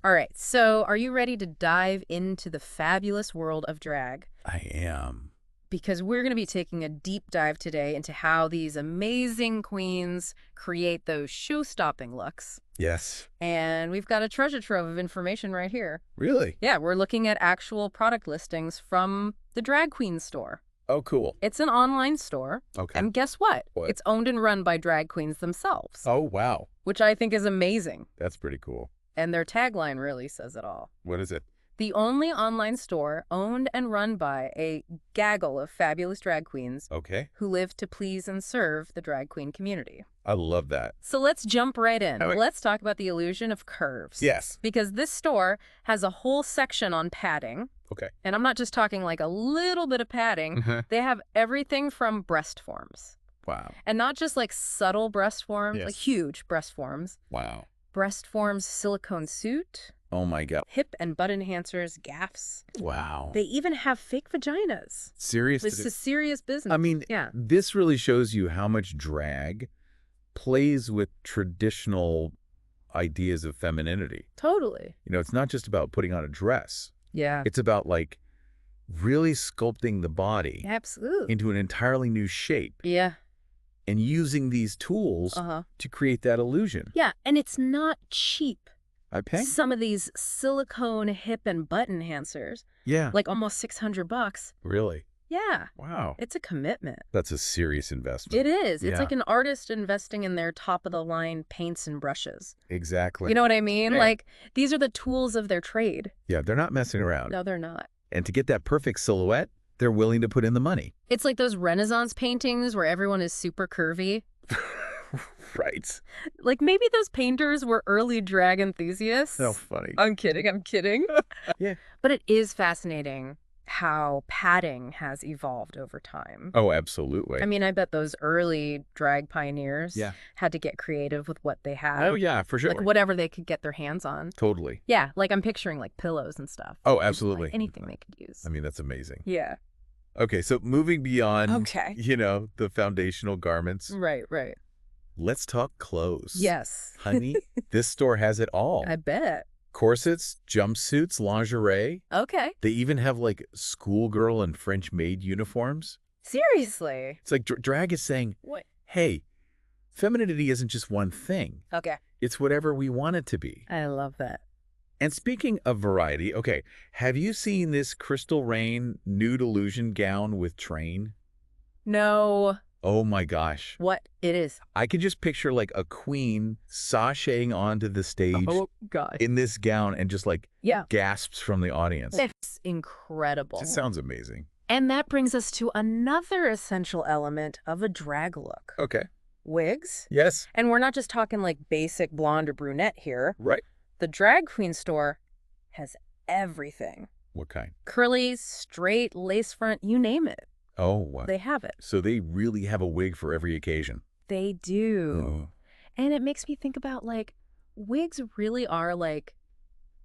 All right, so are you ready to dive into the fabulous world of drag? I am. Because we're going to be taking a deep dive today into how these amazing queens create those show-stopping looks. Yes. And we've got a treasure trove of information right here. Really? Yeah, we're looking at actual product listings from the Drag Queen store. Oh, cool. It's an online store. Okay. And guess what? What? It's owned and run by drag queens themselves. Oh, wow. Which I think is amazing. That's pretty cool. And their tagline really says it all. What is it? The only online store owned and run by a gaggle of fabulous drag queens Okay. who live to please and serve the drag queen community. I love that. So let's jump right in. Okay. Let's talk about the illusion of curves. Yes. Because this store has a whole section on padding. Okay. And I'm not just talking like a little bit of padding. They have everything from breast forms. Wow. And not just like subtle breast forms, Yes. like huge breast forms. Wow. Breast forms silicone suit, Oh, my God. hip and butt enhancers, gaffs. Wow. They even have fake vaginas. Serious? This is serious business. I mean, yeah. this really shows you how much drag plays with traditional ideas of femininity. Totally. You know, it's not just about putting on a dress. Yeah. It's about, like, really sculpting the body Absolutely. into an entirely new shape Yeah. and using these tools to create that illusion. Yeah, and it's not cheap. I pay? Some of these silicone hip and butt enhancers, Yeah. like almost $600. Really? Yeah. Wow. It's a commitment. That's a serious investment. It is. It's Yeah. like an artist investing in their top-of-the-line paints and brushes. Exactly. You know what I mean? Yeah. Like, these are the tools of their trade. Yeah, they're not messing around. No, they're not. And to get that perfect silhouette, they're willing to put in the money. It's like those Renaissance paintings where everyone is super curvy. Right. Like, maybe those painters were early drag enthusiasts. So funny. I'm kidding. I'm kidding. Yeah. But it is fascinating how padding has evolved over time. Oh, absolutely. I mean, I bet those early drag pioneers Yeah. had to get creative with what they had. Oh, yeah, for sure. Like whatever they could get their hands on. Totally. Yeah, like I'm picturing like pillows and stuff. Oh, Like, absolutely. anything they could use. I mean, that's amazing. Yeah. Okay, so moving beyond, Okay. you know, the foundational garments, Right, right. let's talk clothes. Yes. Honey, this store has it all. I bet. Corsets, jumpsuits, lingerie. Okay. They even have like schoolgirl and French maid uniforms. Seriously. It's like drag is saying, What? hey, femininity isn't just one thing. Okay. It's whatever we want it to be. I love that. And speaking of variety, okay, have you seen this Crystal Rain nude illusion gown with train? No. Oh my gosh. What it is. I could just picture like a queen sashaying onto the stage Oh, God. in this gown and just like Yeah. gasps from the audience. It's incredible. It sounds amazing. And that brings us to another essential element of a drag look. Okay. Wigs. Yes. And we're not just talking like basic blonde or brunette here. Right. The drag queen store has everything. What kind? Curly, straight, lace front, you name it. Oh, what? They have it. So they really have a wig for every occasion. They do. Oh. And it makes me think about like wigs really are like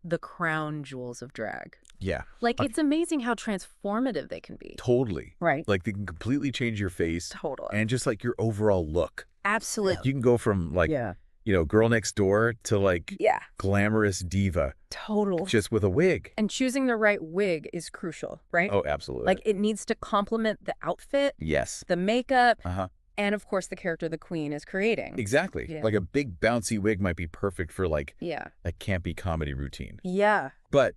the crown jewels of drag. Yeah. Like it's amazing how transformative they can be. Totally. Right. Like they can completely change your face Totally. and just like your overall look. Absolutely. You can go from like, you know, girl next door to like Yeah. glamorous diva Total. just with a wig. And choosing the right wig is crucial, right? Oh, absolutely. Like it needs to complement the outfit, yes. the makeup, Uh-huh. and of course the character the queen is creating. Exactly. Yeah. Like a big bouncy wig might be perfect for like Yeah. a campy comedy routine. Yeah. But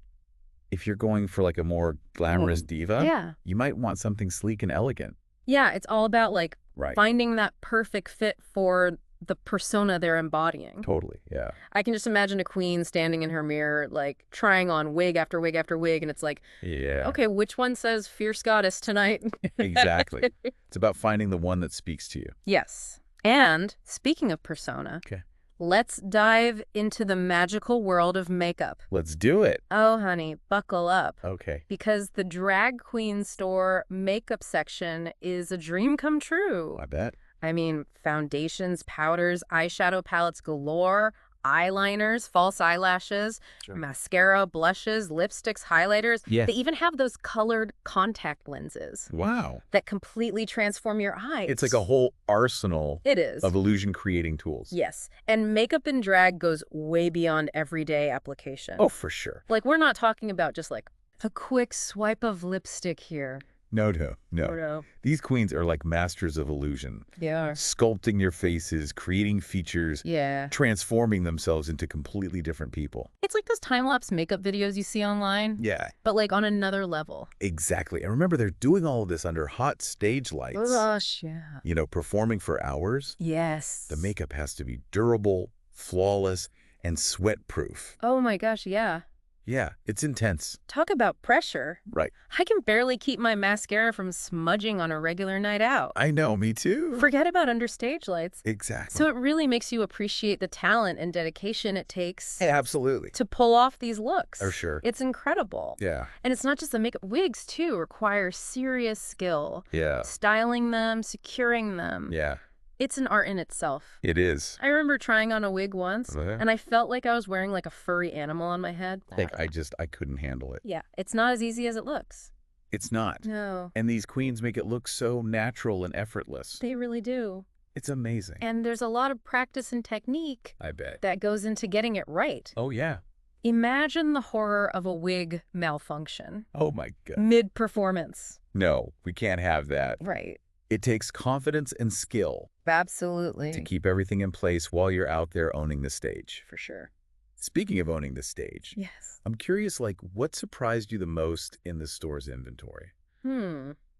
if you're going for like a more glamorous diva, Yeah. you might want something sleek and elegant. Yeah. It's all about like Right. finding that perfect fit for the persona they're embodying. Totally. Yeah. I can just imagine a queen standing in her mirror, like trying on wig after wig after wig, and it's like, Yeah. okay, which one says fierce goddess tonight? Exactly. It's about finding the one that speaks to you. Yes. And speaking of persona, Okay. let's dive into the magical world of makeup. Let's do it. Oh, honey, buckle up. Okay. Because the drag queen store makeup section is a dream come true. I bet. I mean, foundations, powders, eyeshadow palettes galore, eyeliners, false eyelashes, Sure. mascara, blushes, lipsticks, highlighters. Yeah. They even have those colored contact lenses Wow. that completely transform your eyes. It's like a whole arsenal It is. of illusion-creating tools. Yes. And makeup and drag goes way beyond everyday application. Oh, for sure. Like, we're not talking about just like a quick swipe of lipstick here. No. No. These queens are like masters of illusion. They are. Sculpting your faces, creating features, Yeah. transforming themselves into completely different people. It's like those time-lapse makeup videos you see online, Yeah, but like on another level. exactly. And remember, they're doing all of this under hot stage Oh, lights. gosh, yeah. You know, performing for hours. Yes. The makeup has to be durable, flawless, and sweat-proof. Oh my gosh, yeah. Yeah, it's intense. Talk about pressure. Right. I can barely keep my mascara from smudging on a regular night out. I know, me too. Forget about under stage lights. Exactly. So it really makes you appreciate the talent and dedication it takes Absolutely. to pull off these looks. For sure. It's incredible. Yeah. And it's not just the makeup. Wigs, too, require serious skill. Yeah. Styling them, securing them. Yeah, It's an art in itself. it is. I remember trying on a wig once, Yeah. and I felt like I was wearing like a furry animal on my head. Like, I couldn't handle it. Yeah, it's not as easy as it looks. It's not. No, And these queens make it look so natural and effortless. they really do. It's amazing. And there's a lot of practice and technique I bet. that goes into getting it right. Oh, yeah. Imagine the horror of a wig malfunction Oh, my God. mid-performance. No, we can't have that. Right. It takes confidence and skill Absolutely. to keep everything in place while you're out there owning the stage. For sure. Speaking of owning the stage, Yes. I'm curious, like, what surprised you the most in the store's inventory?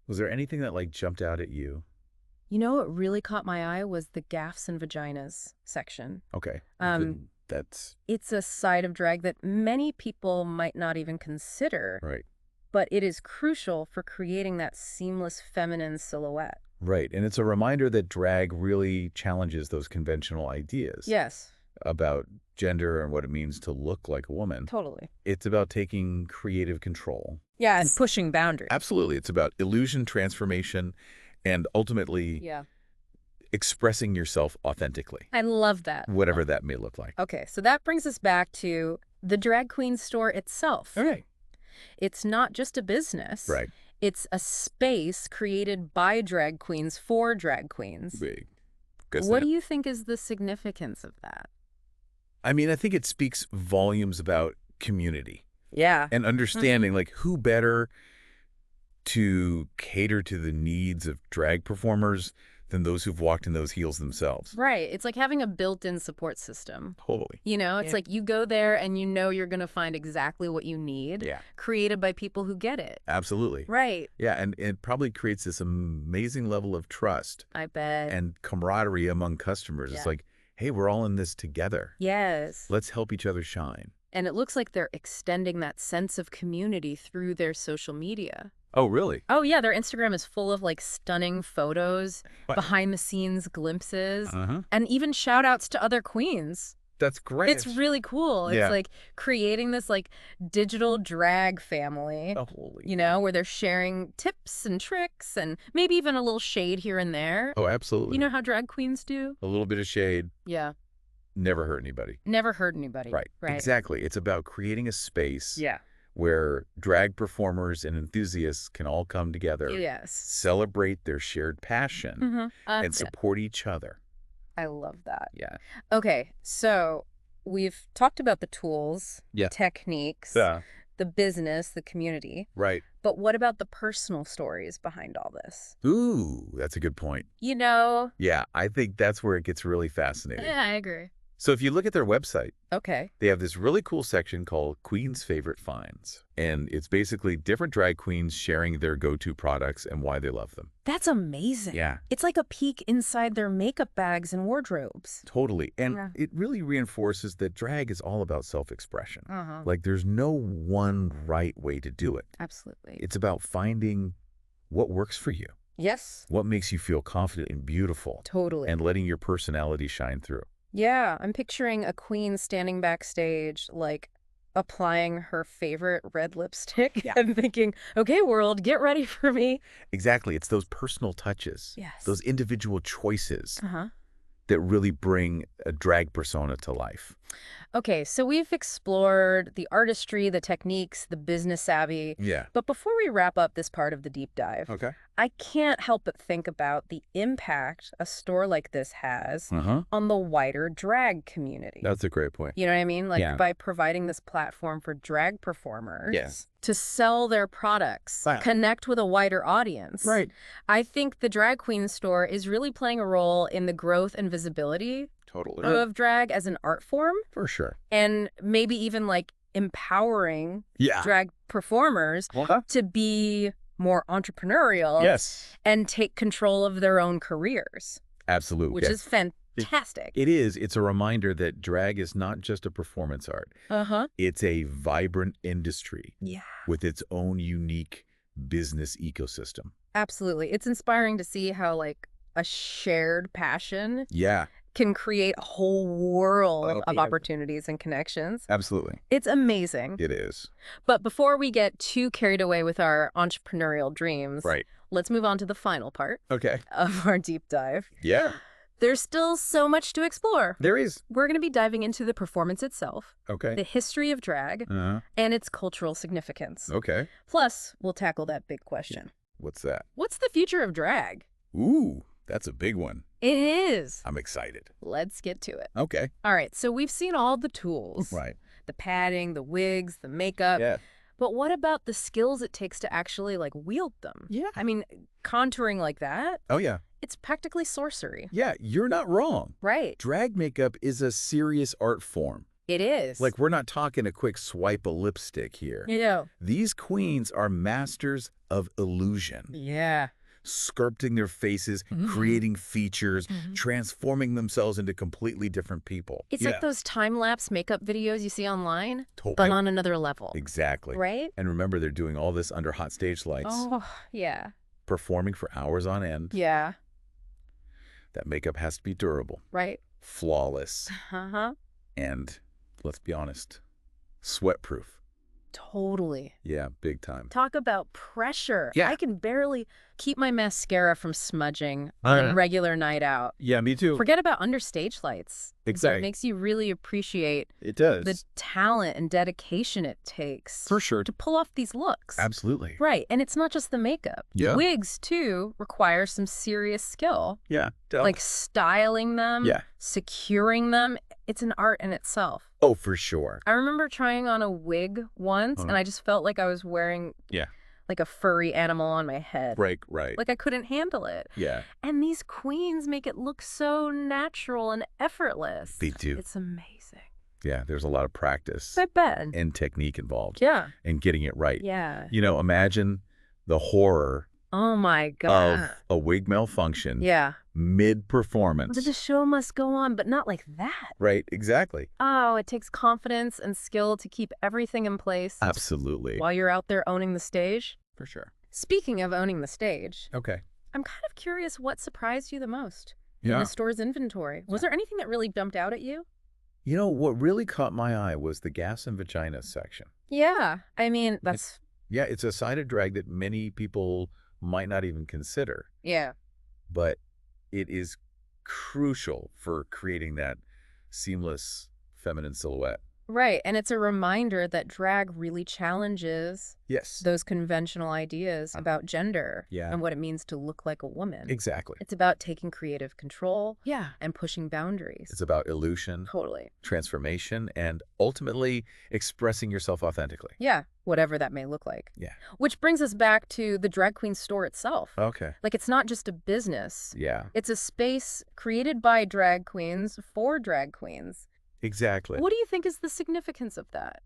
Was there anything that, like, jumped out at you? You know what really caught my eye was the gaffs and vaginas section. Okay. That's It's a side of drag that many people might not even consider, right. but it is crucial for creating that seamless feminine silhouette. Right. And it's a reminder that drag really challenges those conventional ideas Yes, about gender and what it means to look like a woman. totally. It's about taking creative control. Yeah, and pushing boundaries. Absolutely. It's about illusion, transformation, and ultimately Yeah. expressing yourself authentically, I love that. whatever that may look like. Okay, so that brings us back to the drag queen store itself. All right. It's not just a business. Right. It's a space created by drag queens for drag queens. Big. What do you think is the significance of that? I mean, I think it speaks volumes about community Yeah. and understanding, like, who better to cater to the needs of drag performers than those who've walked in those heels themselves. Right. It's like having a built-in support system. Totally. You know, it's like you go there and you know you're going to find exactly what you need, Yeah. created by people who get it. Absolutely. Right. Yeah, and it probably creates this amazing level of trust I bet. and camaraderie among customers. Yeah. It's like, hey, we're all in this together. Yes. Let's help each other shine. And it looks like they're extending that sense of community through their social media. Oh, really? Oh, yeah. Their Instagram is full of like stunning photos, What? behind the scenes glimpses, Uh-huh. and even shout outs to other queens. That's great. It's really cool. Yeah. It's like creating this like digital drag family, Holy. you know, where they're sharing tips and tricks and maybe even a little shade here and there. Oh, absolutely. You know how drag queens do? A little bit of shade Yeah. never hurt anybody. Never hurt anybody. Right. Right. Exactly. It's about creating a space Yeah. where drag performers and enthusiasts can all come together, Yes. celebrate their shared passion, Mm-hmm. and support each other. I love that. Yeah. Okay, so we've talked about the tools, Yeah. techniques, Yeah. the business, the community, Right. but what about the personal stories behind all this? Ooh, that's a good point. You know, Yeah, I think that's where it gets really fascinating. yeah, I agree. So if you look at their website, Okay. they have this really cool section called Queen's Favorite Finds. And it's basically different drag queens sharing their go-to products and why they love them. That's amazing. Yeah. It's like a peek inside their makeup bags and wardrobes. Totally. And Yeah. it really reinforces that drag is all about self-expression. Uh-huh. Like, there's no one right way to do it. Absolutely. It's about finding what works for you, Yes. what makes you feel confident and beautiful, Totally. and letting your personality shine through. Yeah, I'm picturing a queen standing backstage, like applying her favorite red lipstick Yeah. and thinking, okay, world, get ready for me. Exactly. It's those personal touches, Yes. those individual choices Uh-huh. that really bring a drag persona to life. Okay, so we've explored the artistry, the techniques, the business savvy. Yeah. But before we wrap up this part of the deep dive, Okay. I can't help but think about the impact a store like this has Uh-huh. on the wider drag community. That's a great point. You know what I mean? Like Yeah. by providing this platform for drag performers Yes. to sell their products, Wow. connect with a wider audience. Right. I think the drag queen store is really playing a role in the growth and visibility Totally. of drag as an art form, For sure. and maybe even like empowering Yeah. drag performers to be more entrepreneurial Yes. and take control of their own careers, Absolutely. which is fantastic. It is. It's a reminder that drag is not just a performance art. Uh-huh. It's a vibrant industry Yeah. with its own unique business ecosystem. Absolutely. It's inspiring to see how like a shared passion Yeah. can create a whole world Oh, of yeah. opportunities and connections. Absolutely. It's amazing. It is. But before we get too carried away with our entrepreneurial dreams, Right. let's move on to the final part Okay. of our deep dive. Yeah. There's still so much to explore. There is. We're going to be diving into the performance itself, Okay. the history of drag, Uh-huh. and its cultural significance. Okay. Plus, we'll tackle that big question. What's that? What's the future of drag? Ooh, that's a big one. It is. I'm excited. Let's get to it. Okay. All right, so we've seen all the tools. Right. The padding, the wigs, the makeup. Yeah. But what about the skills it takes to actually, like, wield them? Yeah. I mean, contouring like that, Oh, yeah. it's practically sorcery. Yeah, you're not wrong. Right. Drag makeup is a serious art form. It is. Like, we're not talking a quick swipe of lipstick here. Yeah. These queens are masters of illusion, Yeah. sculpting their faces, creating features, transforming themselves into completely different people. It's like those time-lapse makeup videos you see online, Totally. but on another level. Exactly. Right? And remember, they're doing all this under hot stage lights, Oh, yeah. performing for hours on end. Yeah. That makeup has to be durable, Right. flawless, Uh-huh. and, let's be honest, sweat-proof. Totally. Yeah, big time. Talk about pressure. Yeah. I can barely keep my mascara from smudging on a regular night out. Yeah, me too. Forget about understage lights. Exactly. It makes you really appreciate It does. the talent and dedication it takes For sure. to pull off these looks. Absolutely. Right. And it's not just the makeup. Yeah. Wigs, too, require some serious skill. Yeah. Like styling them, Yeah. securing them. It's an art in itself. Oh, for sure. I remember trying on a wig once, and I just felt like I was wearing Yeah. like a furry animal on my head. Right. Like I couldn't handle it. Yeah. And these queens make it look so natural and effortless. They do. It's amazing. Yeah, there's a lot of practice I bet. and technique involved. Yeah. And getting it right. Yeah. You know, imagine the horror Oh my God. of a wig malfunction Yeah. mid-performance. The show must go on, but not like that. Right, exactly. Oh, it takes confidence and skill to keep everything in place Absolutely. while you're out there owning the stage. For sure. Speaking of owning the stage, Okay. I'm kind of curious what surprised you the most in Yeah. the store's inventory. Was there anything that really jumped out at you? You know, what really caught my eye was the gas and vagina section. Yeah. I mean, that's... Yeah, it's a side of drag that many people might not even consider, Yeah. but it is crucial for creating that seamless feminine silhouette. Right. And it's a reminder that drag really challenges Yes. those conventional ideas about gender Yeah. and what it means to look like a woman. Exactly. It's about taking creative control Yeah. and pushing boundaries. It's about illusion, Totally. transformation, and ultimately expressing yourself authentically. Yeah. Whatever that may look like. Yeah. Which brings us back to the drag queen store itself. Okay. Like, it's not just a business. Yeah. It's a space created by drag queens for drag queens. Exactly. What do you think is the significance of that?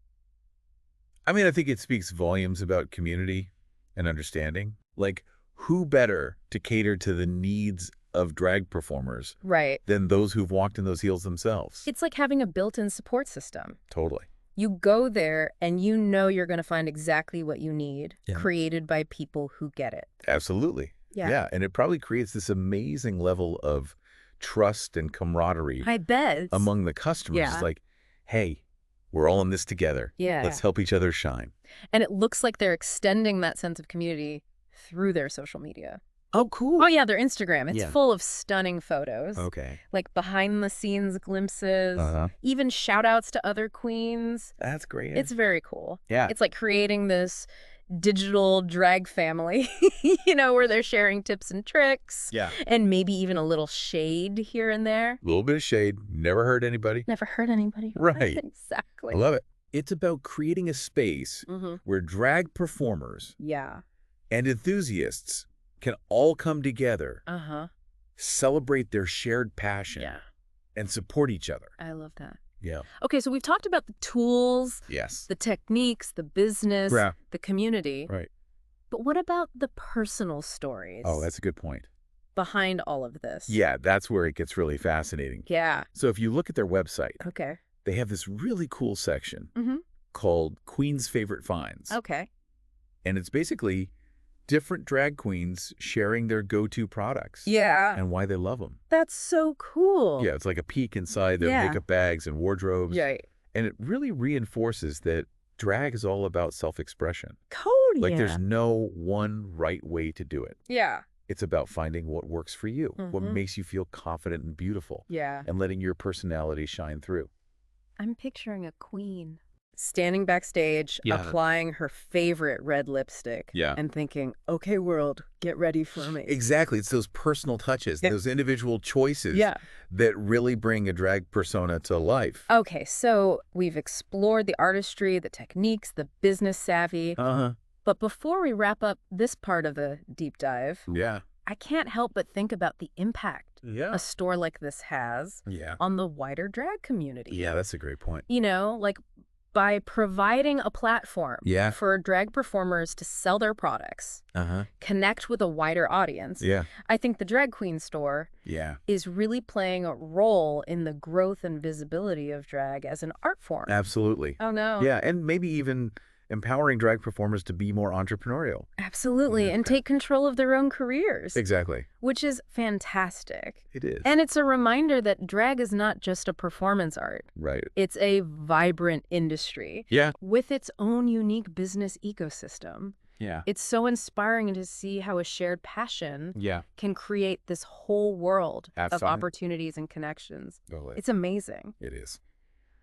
I mean, I think it speaks volumes about community and understanding. Like, who better to cater to the needs of drag performers Right. than those who've walked in those heels themselves? It's like having a built-in support system. Totally. You go there and you know you're going to find exactly what you need, Yeah. created by people who get it. Absolutely. Yeah. Yeah. And it probably creates this amazing level of trust and camaraderie I bet. among the customers. Yeah. It's like, hey, we're all in this together. Yeah. Let's help each other shine. And it looks like they're extending that sense of community through their social media. Oh, cool. Oh, yeah, their Instagram. It's Yeah. full of stunning photos. Okay. Like behind-the-scenes glimpses, Uh-huh. even shout-outs to other queens. That's great. It's very cool. Yeah. It's like creating this digital drag family, where they're sharing tips and tricks. Yeah. And maybe even a little shade here and there. A little bit of shade. Never hurt anybody. Never hurt anybody. Right. Exactly. I love it. It's about creating a space where drag performers Yeah. and enthusiasts can all come together, celebrate their shared passion, and support each other. I love that. Yeah. Okay, so we've talked about the tools, Yes. the techniques, the business, Yeah. the community. Right. But what about the personal stories Oh, that's a good point. behind all of this? Yeah, that's where it gets really fascinating. Yeah. So if you look at their website, Okay. they have this really cool section Mm-hmm. called Queen's Favorite Finds. Okay. And it's basically different drag queens sharing their go-to products. Yeah. And why they love them. That's so cool. Yeah, it's like a peek inside their Yeah. makeup bags and wardrobes. Right. And it really reinforces that drag is all about self-expression. Code, Like there's no one right way to do it. Yeah. It's about finding what works for you, what Mhm. makes you feel confident and beautiful, Yeah. and letting your personality shine through. I'm picturing a queen standing backstage, Yeah. applying her favorite red lipstick. Yeah. And thinking, okay, world, get ready for me. Exactly. It's those personal touches, Yeah. those individual choices Yeah. that really bring a drag persona to life. Okay, so we've explored the artistry, the techniques, the business savvy. Uh-huh. But before we wrap up this part of the deep dive, Yeah. I can't help but think about the impact Yeah. a store like this has Yeah. on the wider drag community. Yeah, that's a great point. Like by providing a platform Yeah. for drag performers to sell their products, Uh-huh. connect with a wider audience, Yeah. I think the Drag Queen store Yeah. is really playing a role in the growth and visibility of drag as an art form. Absolutely. Oh, no. Yeah, and maybe even empowering drag performers to be more entrepreneurial. Absolutely. Yeah. And take control of their own careers, Exactly. which is fantastic. It is. And it's a reminder that drag is not just a performance art. Right. It's a vibrant industry Yeah. with its own unique business ecosystem. Yeah. It's so inspiring to see how a shared passion Yeah. can create this whole world of Absolutely. opportunities and connections. Totally. It's amazing. It is.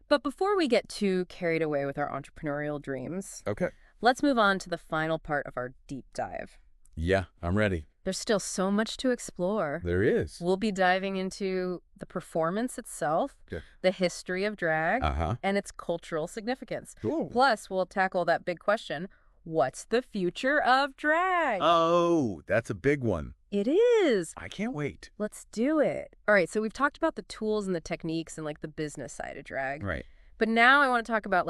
But before we get too carried away with our entrepreneurial dreams, Okay. let's move on to the final part of our deep dive. Yeah, I'm ready. There's still so much to explore. There is. We'll be diving into the performance itself, Yeah. the history of drag, Uh-huh. and its cultural significance. Cool. Plus, we'll tackle that big question, what's the future of drag? Oh, that's a big one. It is. I can't wait. Let's do it. All right, so we've talked about the tools and the techniques and the business side of drag. Right. But now I want to talk about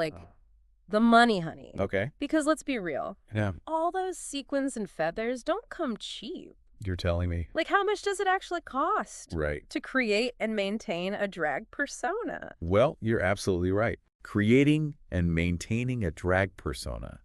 the money, honey. Okay. Because let's be real, Yeah. all those sequins and feathers don't come cheap. You're telling me. How much does it actually cost Right. to create and maintain a drag persona? Well, you're absolutely right. Creating and maintaining a drag persona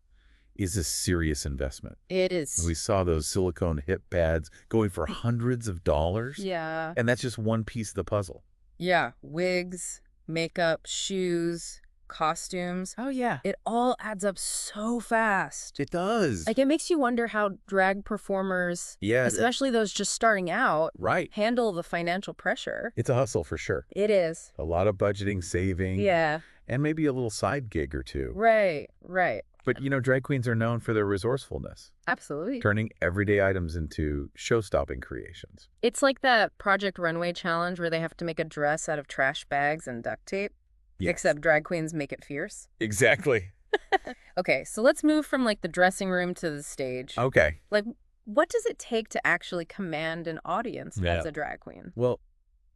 is a serious investment. It is. We saw those silicone hip pads going for hundreds of dollars. Yeah. And that's just one piece of the puzzle. Yeah. Wigs, makeup, shoes, costumes. Oh, yeah. It all adds up so fast. It does. It makes you wonder how drag performers, Yeah. especially those just starting out, Right. handle the financial pressure. It's a hustle for sure. It is. A lot of budgeting, saving. Yeah. And maybe a little side gig or two. Right. Right. But, drag queens are known for their resourcefulness, Absolutely. turning everyday items into show-stopping creations. It's like that Project Runway challenge where they have to make a dress out of trash bags and duct tape, Yes. except drag queens make it fierce. Exactly. Okay, so let's move from the dressing room to the stage. Okay. What does it take to actually command an audience Yeah. as a drag queen? Well,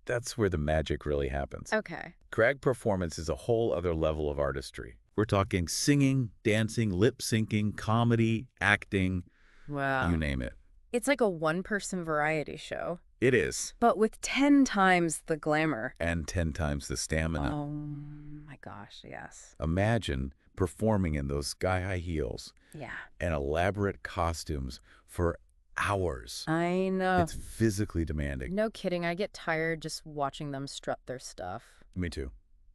that's where the magic really happens. Okay. Drag performance is a whole other level of artistry. We're talking singing, dancing, lip syncing, comedy, acting, Wow. you name it. It's like a one-person variety show, It is. but with 10 times the glamour. And 10 times the stamina. Oh my gosh, yes. Imagine performing in those sky-high heels Yeah. and elaborate costumes for hours. I know. It's physically demanding. No kidding, I get tired just watching them strut their stuff. Me too.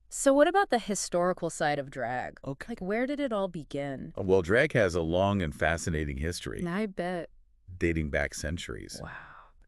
So what about the historical side of drag? Okay. Where did it all begin? Well, drag has a long and fascinating history. I bet. dating back centuries. Wow.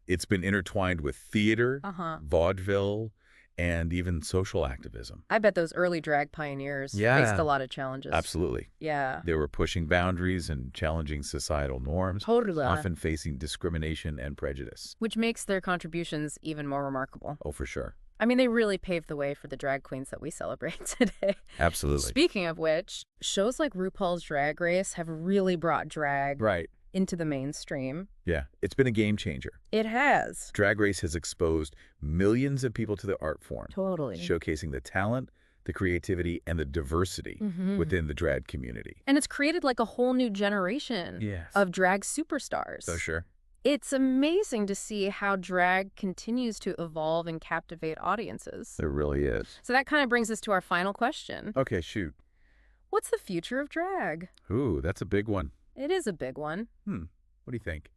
It's been intertwined with theater, Uh-huh. vaudeville, and even social activism. I bet those early drag pioneers faced Yeah, a lot of challenges. absolutely. Yeah. They were pushing boundaries and challenging societal norms, Totally. often facing discrimination and prejudice. Which makes their contributions even more remarkable. Oh, for sure. I mean, they really paved the way for the drag queens that we celebrate today. Absolutely. Speaking of which, shows like RuPaul's Drag Race have really brought drag Right. into the mainstream. Yeah, it's been a game changer. It has. Drag Race has exposed millions of people to the art form, Totally. showcasing the talent, the creativity, and the diversity within the drag community. And it's created like a whole new generation Yes. of drag superstars. So sure. It's amazing to see how drag continues to evolve and captivate audiences. There really is. So that kind of brings us to our final question. Okay, shoot. What's the future of drag? Ooh, that's a big one. It is a big one. What do you think?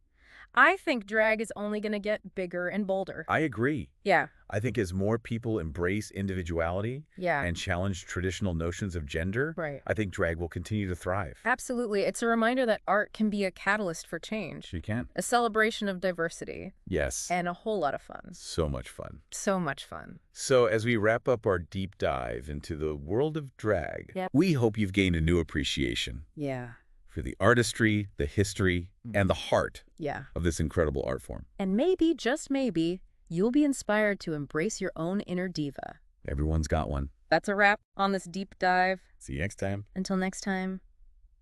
I think drag is only going to get bigger and bolder. I agree. Yeah. I think as more people embrace individuality Yeah. and challenge traditional notions of gender, Right. I think drag will continue to thrive. Absolutely. It's a reminder that art can be a catalyst for change, She can. a celebration of diversity, Yes. and a whole lot of fun. So much fun. So much fun. So as we wrap up our deep dive into the world of drag, Yep. we hope you've gained a new appreciation Yeah. for the artistry, the history, and the heart Yeah. of this incredible art form. And maybe, just maybe, you'll be inspired to embrace your own inner diva. Everyone's got one. That's a wrap on this deep dive. See you next time. Until next time,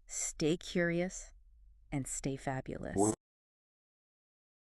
stay curious and stay fabulous.